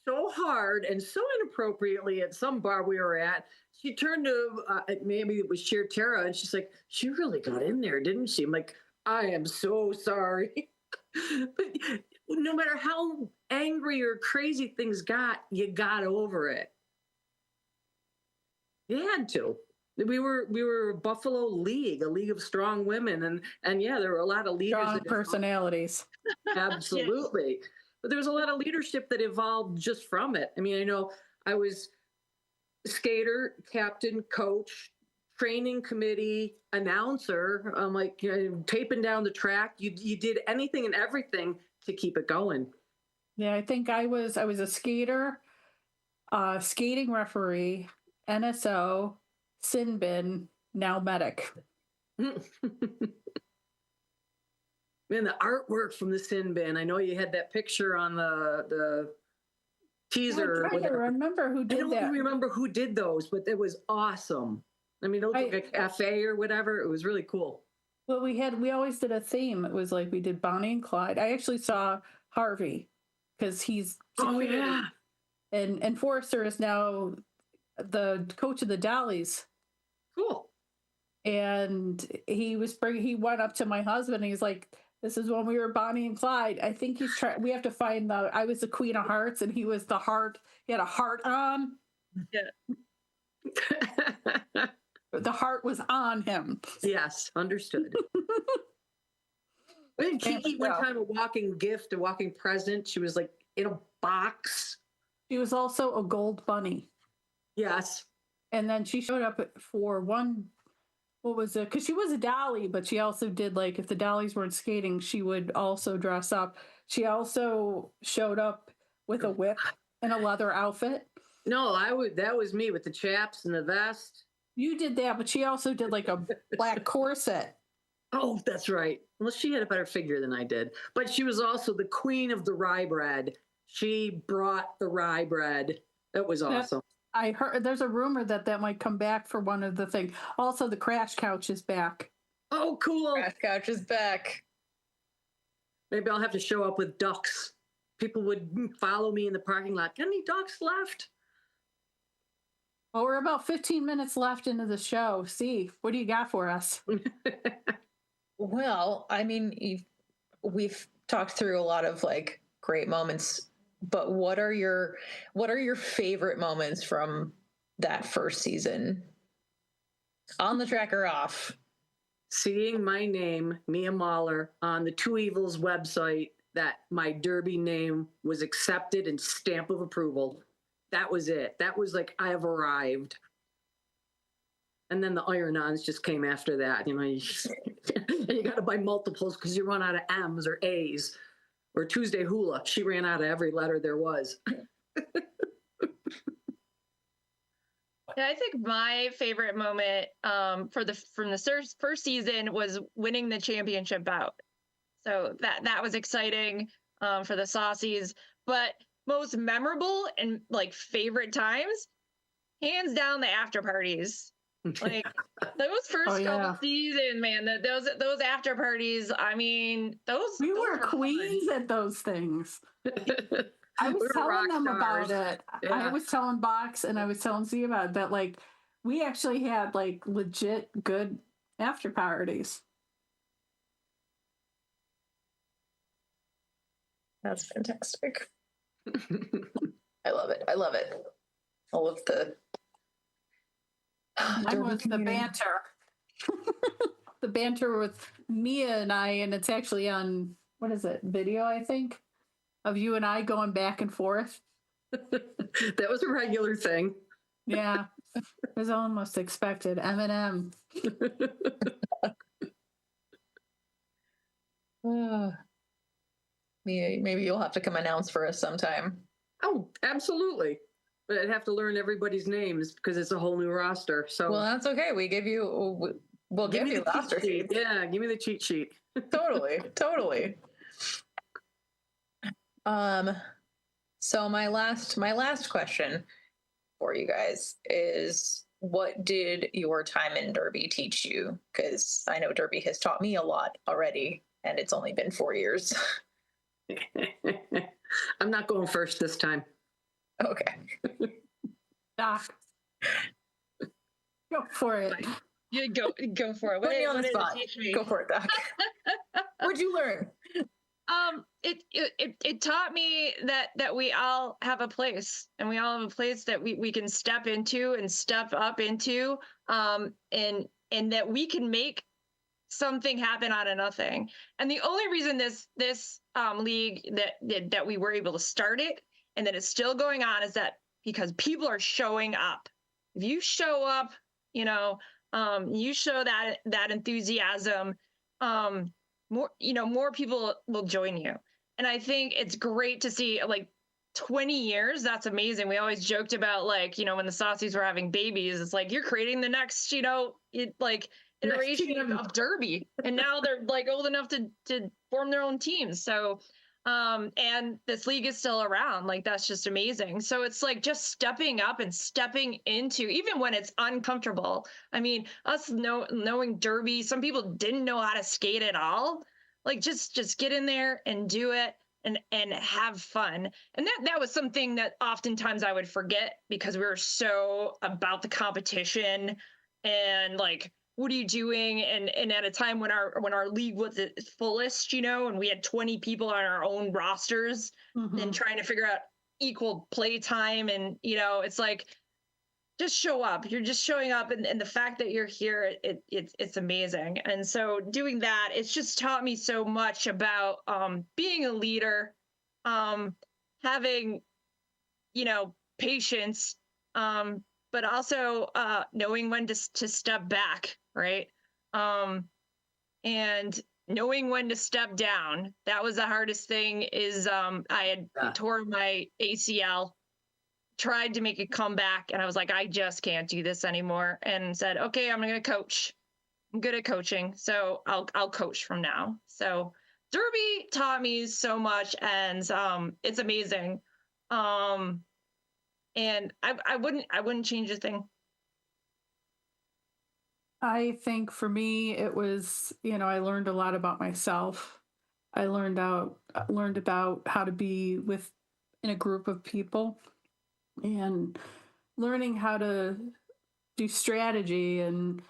so hard and so inappropriately at some bar we were at. She turned to, maybe it was Sheer Tara, and she's like, she really got in there, didn't she? I'm like, I am so sorry. But no matter how angry or crazy things got, you got over it. You had to. We were a Buffalo League, a league of strong women, and yeah, there were a lot of leaders. Strong that personalities. absolutely, but there was a lot of leadership that evolved just from it. I mean, I know I was skater, captain, coach, training committee, announcer. I'm like, taping down the track. You did anything and everything to keep it going. Yeah, I think I was a skater, skating referee, NSO, sin bin, now medic. Man, the artwork from the sin bin. I know you had that picture on the teaser. I'm trying to remember who did that. I don't remember who did those, but it was awesome. I mean, it looked like a cafe or whatever. It was really cool. Well, we always did a theme. It was like we did Bonnie and Clyde. I actually saw Harvey because he's yeah. and Forrester is now the coach of the Dollies. Cool. And he went up to my husband and he's like, this is when we were Bonnie and Clyde. I think we have to find I was the Queen of Hearts and he was the heart. He had a heart on. Yeah. The heart was on him. Yes, understood. Didn't Kiki one time a walking gift, a walking present? She was like in a box. She was also a gold bunny. Yes. And then she showed up for one, what was it? Because she was a dolly, but she also did, like, if the dollies weren't skating, she would also dress up. She also showed up with a whip and a leather outfit. No, that was me with the chaps and the vest. You did that, but she also did like a black corset. Oh, that's right. Well, she had a better figure than I did. But she was also the queen of the rye bread. She brought the rye bread. That was awesome. I heard there's a rumor that might come back for one of the things. Also, the crash couch is back. Oh, cool. Crash couch is back. Maybe I'll have to show up with ducks. People would follow me in the parking lot. Any ducks left? Well, we're about 15 minutes left into the show. See, what do you got for us? Well, I mean, we've talked through a lot of like great moments, but what are your favorite moments from that first season? On the track or off? Seeing my name, Mia Mauler, on the Two Evils website, that my derby name was accepted and stamp of approval. That was it. That was like, I have arrived. And then the iron-ons just came after that. You got to buy multiples because you run out of M's or A's. Or Tuesday Hula, she ran out of every letter there was. Yeah, I think my favorite moment from the first season was winning the championship bout. So that was exciting for the Saucies. But most memorable and like favorite times, hands down, the after parties. Like those first couple seasons, man. Those after parties. I mean, we were queens at those things. I was telling them about it. Yeah. I was telling Box and I was telling Z about it, that like we actually had like legit good after parties. That's fantastic. I love it. I love it. All of the mine was the banter. The banter with Mia and I, and it's actually on, what is it, video, I think, of you and I going back and forth. That was a regular thing. Yeah, it was almost expected. Eminem. Maybe you'll have to come announce for us sometime. Oh, absolutely. But I'd have to learn everybody's names because it's a whole new roster. So well, that's okay. We'll give you the roster sheet. Yeah, give me the cheat sheet. Totally. So my last question for you guys is, what did your time in Derby teach you? Because I know Derby has taught me a lot already, and it's only been 4 years. I'm not going first this time. Okay. Doc, go for it. You go for it. Put me on What the did it spot. teach me? Go for it, Doc. What'd you learn? It taught me that we all have a place, and we all have a place that we can step into and step up into, and that we can make something happen out of nothing. And the only reason this league that we were able to start it and that it's still going on is that because people are showing up. If you show up, you show that enthusiasm, more people will join you. And I think it's great to see, like, 20 years. That's amazing. We always joked about, like, when the Saucies were having babies, it's like you're creating the next, iteration of Derby. And now they're like old enough to form their own teams. So, and this league is still around. Like, that's just amazing. So it's like just stepping up and stepping into, even when it's uncomfortable. I mean, us knowing Derby, some people didn't know how to skate at all. Like, just get in there and do it and have fun. And that was something that oftentimes I would forget because we were so about the competition and, like, what are you doing? And at a time when our league was at its fullest, and we had 20 people on our own rosters and trying to figure out equal play time. And, it's like, just show up. You're just showing up. And the fact that you're here, it's amazing. And so doing that, it's just taught me so much about being a leader, having, patience, but also knowing when to step back, right? And knowing when to step down. That was the hardest thing. Is I had tore my ACL, tried to make a comeback, and I was like, I just can't do this anymore, and said, okay, I'm gonna coach. I'm good at coaching, so I'll coach from now. So Derby taught me so much, and it's amazing. And I wouldn't change a thing. I think for me, it was, I learned a lot about myself. I learned about how to be in a group of people and learning how to do strategy and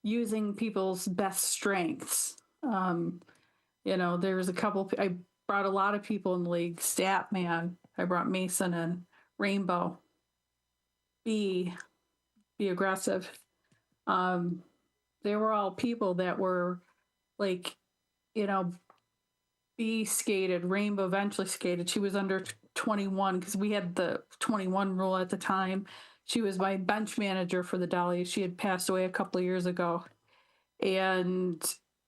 using people's best strengths. There's I brought a lot of people in the league. Statman, I brought Mason and Rainbow. Be aggressive. They were all people that were like, B skated, Rainbow eventually skated. She was under 21 because we had the 21 rule at the time. She was my bench manager for the Dollies. She had passed away a couple of years ago. And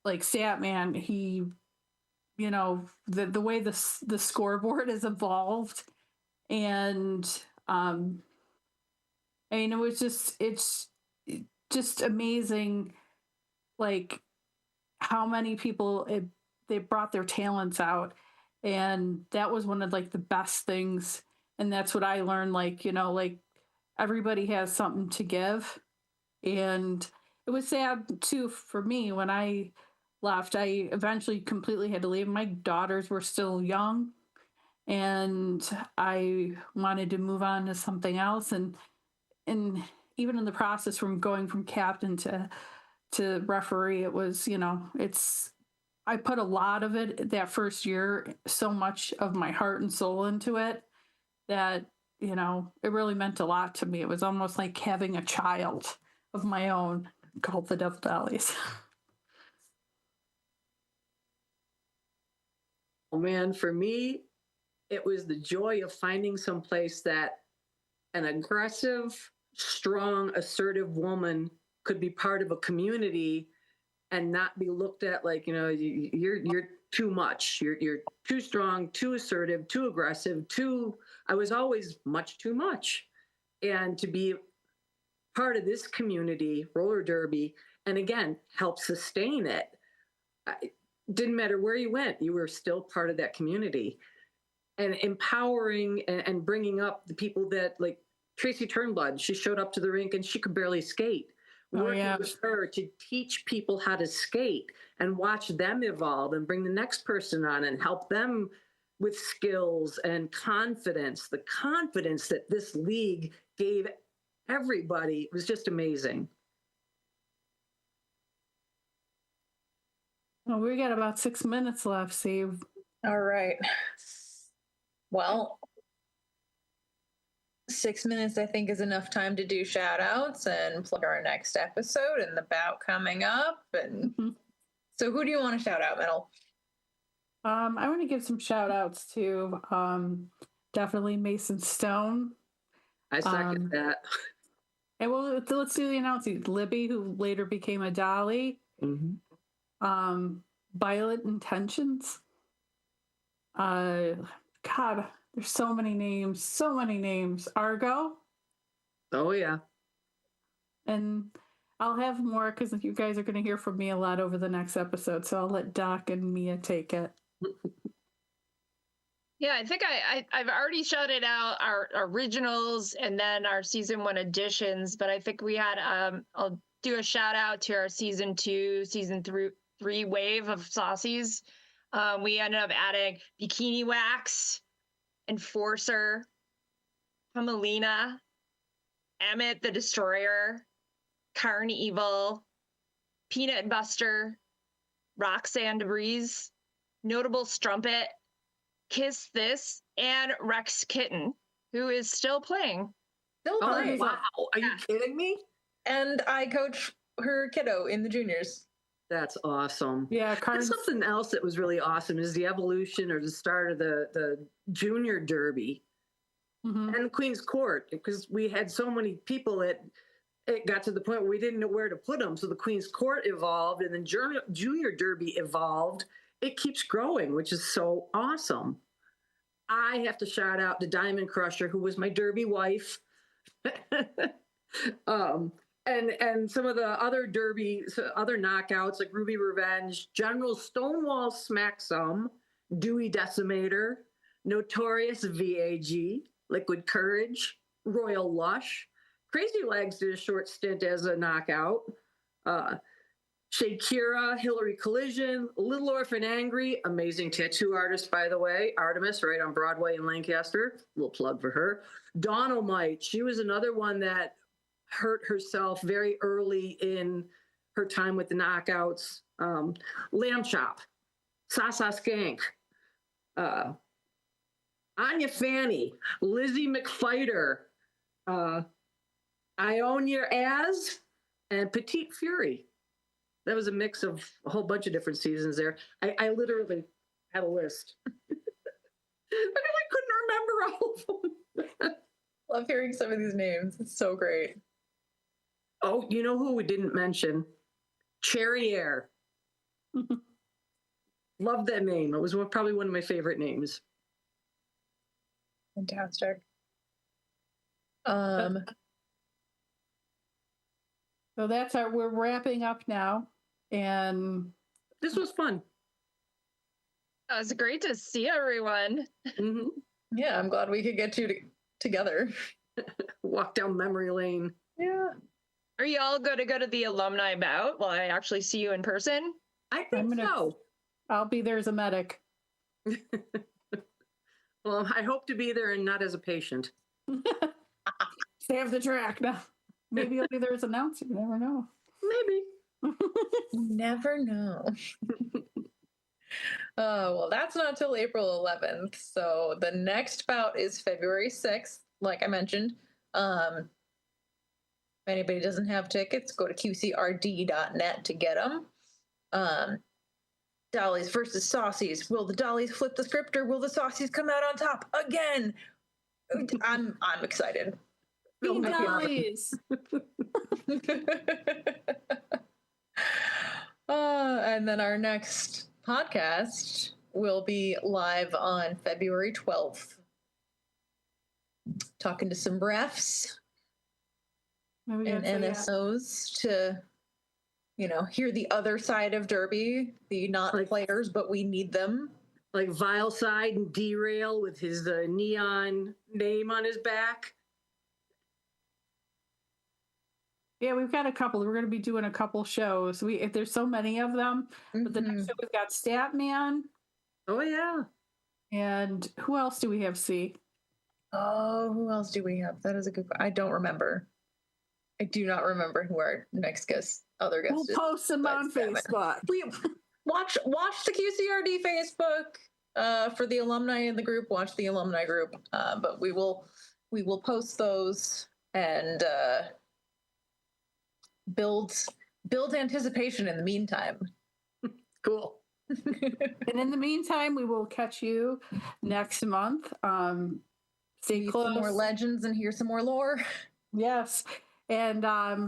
like Statman, he, the way the scoreboard has evolved, and it's just amazing, like how many people they brought their talents out, and that was one of like the best things. And that's what I learned, like everybody has something to give. And it was sad too for me when I left. I eventually completely had to leave. My daughters were still young, and I wanted to move on to something else. And even in the process from going from captain to referee, it was, I put a lot of it that first year, so much of my heart and soul into it that, it really meant a lot to me. It was almost like having a child of my own called the Devil Dollies. Oh man, for me, it was the joy of finding some place that an aggressive, strong, assertive woman could be part of a community and not be looked at like, you're too much. You're too strong, too assertive, too aggressive, I was always much too much. And to be part of this community, roller derby, and again, help sustain it. It didn't matter where you went, you were still part of that community. And empowering and bringing up the people that, like, Tracy Turnblood. She showed up to the rink and she could barely skate. Oh, Working yeah. with her to teach people how to skate and watch them evolve and bring the next person on and help them with skills and confidence. The confidence that this league gave everybody was just amazing. Well, we got about 6 minutes left, Steve. All right. Well, 6 minutes, I think, is enough time to do shout outs and plug our next episode and the bout coming up. And so, who do you want to shout out, Metal? I want to give some shout outs to definitely Mason Stone. I second that. And well, let's do the announcing. Libby, who later became a Dolly. Violet Intentions. God, there's so many names. Argo. Oh, yeah. And I'll have more because you guys are going to hear from me a lot over the next episode. So I'll let Doc and Mia take it. Yeah, I think I've already shouted out our originals and then our season 1 additions, but I think we had I'll do a shout out to our season 2, season 3 wave of saucies. We ended up adding Bikini Wax, Enforcer, Pamelina, Emmett the Destroyer, Carnival, Peanut Buster, Roxanne DeBreeze, Notable Strumpet, Kiss This, and Rex Kitten, who is still playing. Still Oh, playing. wow. Are you kidding me? And I coach her kiddo in the juniors. That's awesome. Yeah, That's something else that was really awesome is the evolution or the start of the junior derby and Queen's Court, because we had so many people that it got to the point where we didn't know where to put them. So the Queen's Court evolved and then junior derby evolved. It keeps growing, which is so awesome. I have to shout out to Diamond Crusher, who was my derby wife. And some of the other other knockouts like Ruby Revenge, General Stonewall Smacksum, Dewey Decimator, Notorious VAG, Liquid Courage, Royal Lush. Crazy Legs did a short stint as a knockout. Shakira, Hillary Collision, Little Orphan Angry, amazing tattoo artist, by the way, Artemis, right on Broadway in Lancaster. Little plug for her. Dynamite, she was another one that hurt herself very early in her time with the knockouts. Lamb Chop, Sasa Skank, Anya Fanny, Lizzie McFighter, Ionia Az, and Petite Fury. That was a mix of a whole bunch of different seasons there. I literally had a list. But I couldn't remember all of them. Love hearing some of these names. It's so great. Oh, you know who we didn't mention? Cherry Air. Love that name. It was probably one of my favorite names. Fantastic. So that's we're wrapping up now. And This was fun. It was great to see everyone. Yeah, I'm glad we could get you together. Walk down memory lane. Yeah. Are you all going to go to the alumni bout while I actually see you in person? I think so. I'll be there as a medic. Well, I hope to be there and not as a patient. Stay off the track now. Maybe I'll be there as an announcer. You never know. Maybe. Never know. Oh, well, that's not till April 11th. So the next bout is February 6th, like I mentioned. If anybody doesn't have tickets, go to qcrd.net to get them. Dollies versus Saucies. Will the Dollies flip the script or will the Saucies come out on top again? I'm excited. Be Dollies. And then our next podcast will be live on February 12th. Talking to some refs Maybe and I'd say, NSOs to, hear the other side of Derby, the not players, but we need them. Like Vileside and Derail with his neon name on his back. Yeah, we've got a couple. We're going to be doing a couple shows. If there's so many of them, but the next Mhm. show we've got Statman, Oh yeah. and who else do we have? C. Oh, who else do we have? That is a good. I don't remember. I do not remember who our next guest, other guest We'll is. post them on besides Statman. Facebook. We watch the QCRD Facebook for the alumni in the group. Watch the alumni group, but we will post those and build anticipation in the meantime. Cool. And in the meantime, we will catch you next month. Stay See close. some more legends and hear some more lore. Yes. And I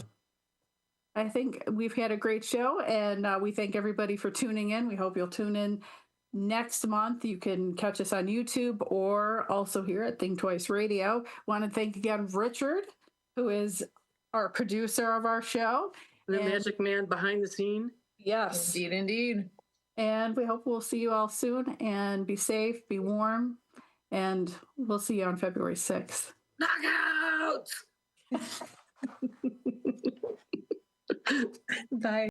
think we've had a great show, and we thank everybody for tuning in. We hope you'll tune in next month. You can catch us on YouTube or also here at Think Twice Radio. Want to thank again Richard, who is our producer of our show. The And- magic man behind the scene. Yes. Indeed. And we hope we'll see you all soon, and be safe, be warm, and we'll see you on February 6th. Knockouts! Bye.